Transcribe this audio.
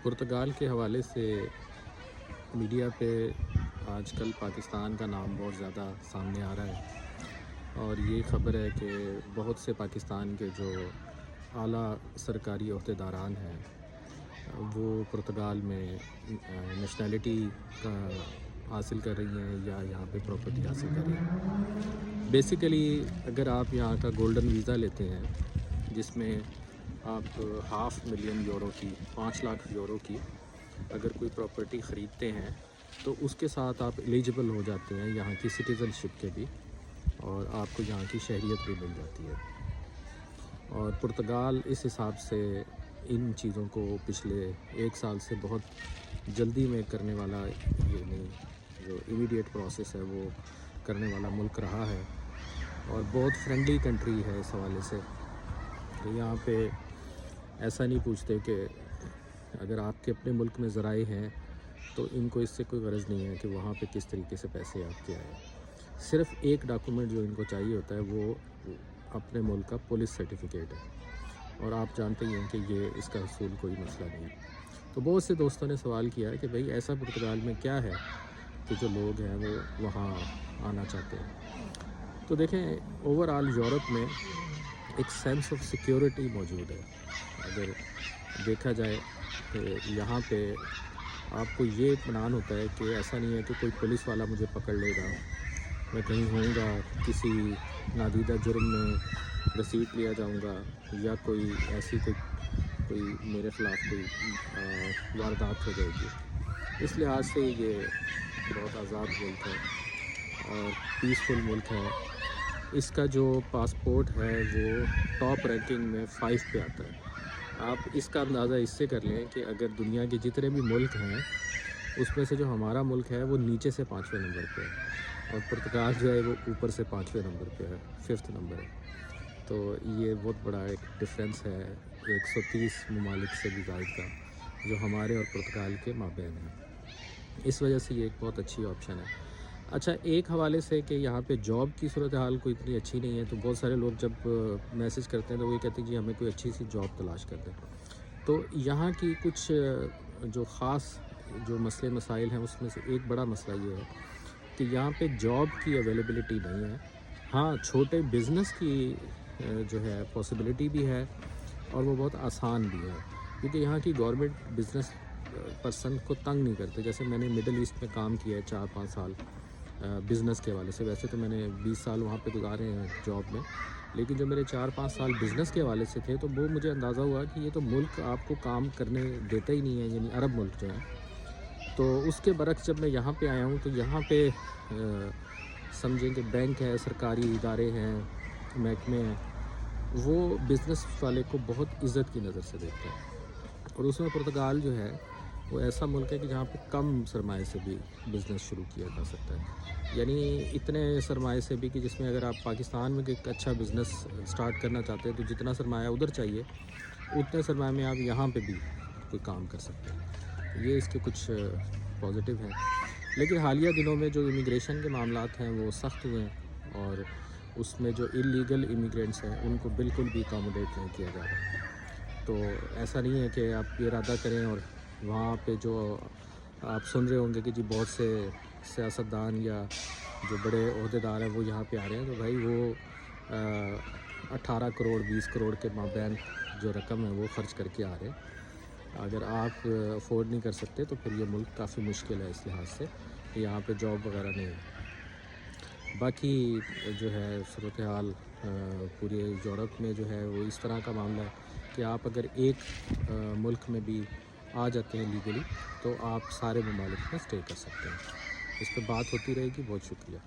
پرتگال کے حوالے سے میڈیا پہ آج کل پاکستان کا نام بہت زیادہ سامنے آ رہا ہے، اور یہ خبر ہے کہ بہت سے پاکستان کے جو اعلیٰ سرکاری عہدیداران ہیں وہ پرتگال میں نیشنلٹی کا حاصل کر رہی ہیں یا یہاں پہ پراپرٹی حاصل کر رہی ہیں۔ بیسیکلی اگر آپ یہاں کا گولڈن ویزا لیتے ہیں جس میں آپ $500,000 کی 5 لاکھ یورو کی اگر کوئی پراپرٹی خریدتے ہیں تو اس کے ساتھ آپ ایلیجبل ہو جاتے ہیں یہاں کی سٹیزن شپ کے بھی، اور آپ کو یہاں کی شہریت بھی مل جاتی ہے۔ اور پرتگال اس حساب سے ان چیزوں کو پچھلے 1 سال سے بہت جلدی میں کرنے والا، یعنی جو امیڈیٹ پروسیس ہے وہ کرنے والا ملک رہا ہے، اور بہت فرینڈلی کنٹری ہے اس حوالے سے کہ یہاں پہ ایسا نہیں پوچھتے کہ اگر آپ کے اپنے ملک میں ذرائع ہیں تو ان کو اس سے کوئی غرض نہیں ہے کہ وہاں پہ کس طریقے سے پیسے آپ کے آئے۔ صرف ایک ڈاکومنٹ جو ان کو چاہیے ہوتا ہے وہ اپنے ملک کا پولیس سرٹیفکیٹ ہے، اور آپ جانتے ہی ہیں کہ یہ اس کا حصول کوئی مسئلہ نہیں۔ تو بہت سے دوستوں نے سوال کیا ہے کہ بھئی ایسا پرتگال میں کیا ہے کہ جو لوگ ہیں وہ وہاں آنا چاہتے ہیں۔ تو دیکھیں، اوور آل یورپ میں ایک سینس آف سیکیورٹی موجود ہے۔ اگر دیکھا جائے کہ یہاں پہ آپ کو یہ اطمینان ہوتا ہے کہ ایسا نہیں ہے کہ کوئی پولیس والا مجھے پکڑ لے گا، میں کہیں ہوں گا کسی نادیدہ جرم میں رسیٹ لیا جاؤں گا، یا کوئی ایسی کوئی میرے خلاف کوئی واردات ہو جائے گی۔ اس لحاظ سے یہ بہت آزاد ملک ہے اور پیسفل ملک ہے۔ اس کا جو پاسپورٹ ہے وہ ٹاپ رینکنگ میں 5 پہ آتا ہے۔ آپ اس کا اندازہ اس سے کر لیں کہ اگر دنیا کے جتنے بھی ملک ہیں اس میں سے جو ہمارا ملک ہے وہ نیچے سے 5ویں نمبر پہ ہے، اور پرتگال جو ہے وہ اوپر سے 5ویں نمبر پہ ہے، 5th نمبر ہے۔ تو یہ بہت بڑا ایک ڈفرینس ہے 130 ممالک سے بھی زائد کا جو ہمارے اور پرتگال کے مابین ہے۔ اس وجہ سے یہ ایک بہت اچھی آپشن ہے۔ اچھا، ایک حوالے سے کہ یہاں پہ جاب کی صورتحال کوئی اتنی اچھی نہیں ہے، تو بہت سارے لوگ جب میسج کرتے ہیں تو وہ یہ کہتے ہیں جی ہمیں کوئی اچھی سی جاب تلاش کر دیں۔ تو یہاں کی کچھ جو خاص جو مسئلے مسائل ہیں اس میں سے ایک بڑا مسئلہ یہ ہے کہ یہاں پہ جاب کی اویلیبلٹی نہیں ہے۔ ہاں، چھوٹے بزنس کی جو ہے پاسبلٹی بھی ہے، اور وہ بہت آسان بھی ہے، کیونکہ یہاں کی گورنمنٹ بزنس پرسن کو تنگ نہیں کرتے۔ جیسے میں نے مڈل ایسٹ میں کام کیا ہے 4-5 سال بزنس کے حوالے سے، ویسے تو میں نے 20 سال وہاں پہ گزارے ہیں جاب میں، لیکن جو میرے 4-5 سال بزنس کے حوالے سے تھے تو وہ مجھے اندازہ ہوا کہ یہ تو ملک آپ کو کام کرنے دیتا ہی نہیں ہے، یعنی عرب ملک جو ہے۔ تو اس کے برعکس جب میں یہاں پہ آیا ہوں تو یہاں پہ سمجھیں کہ بینک ہے، سرکاری ادارے ہیں، محکمے ہیں، وہ بزنس والے کو بہت عزت کی نظر سے دیکھتے ہیں، اور اس میں پرتگال جو ہے وہ ایسا ملک ہے کہ جہاں پہ کم سرمایے سے بھی بزنس شروع کیا جا سکتا ہے، یعنی اتنے سرمایے سے بھی کہ جس میں اگر آپ پاکستان میں ایک اچھا بزنس سٹارٹ کرنا چاہتے ہیں تو جتنا سرمایہ ادھر چاہیے اتنے سرمایہ میں آپ یہاں پہ بھی کوئی کام کر سکتے ہیں۔ یہ اس کے کچھ پازیٹیو ہیں، لیکن حالیہ دنوں میں جو امیگریشن کے معاملات ہیں وہ سخت ہوئے ہیں، اور اس میں جو اللیگل امیگرینٹس ہیں ان کو بالکل بھی اکاموڈیٹ نہیں کیا جا رہا۔ تو ایسا نہیں ہے کہ آپ ارادہ کریں اور وہاں پہ جو آپ سن رہے ہوں گے کہ جی بہت سے سیاستدان یا جو بڑے عہدیدار ہیں وہ یہاں پہ آ رہے ہیں، تو بھائی وہ 18 کروڑ 20 کروڑ کے مابین جو رقم ہے وہ خرچ کر کے آ رہے ہیں۔ اگر آپ افورڈ نہیں کر سکتے تو پھر یہ ملک کافی مشکل ہے اس لحاظ سے کہ یہاں پہ جاب وغیرہ نہیں ہے۔ باقی جو ہے صورتحال پورے یورپ میں جو ہے وہ اس طرح کا معاملہ ہے کہ آپ اگر ایک ملک میں بھی آ جاتے ہیں لیگلی تو آپ سارے ممالک میں اسٹے کر سکتے ہیں۔ اس پہ بات ہوتی رہے گی۔ بہت شکریہ۔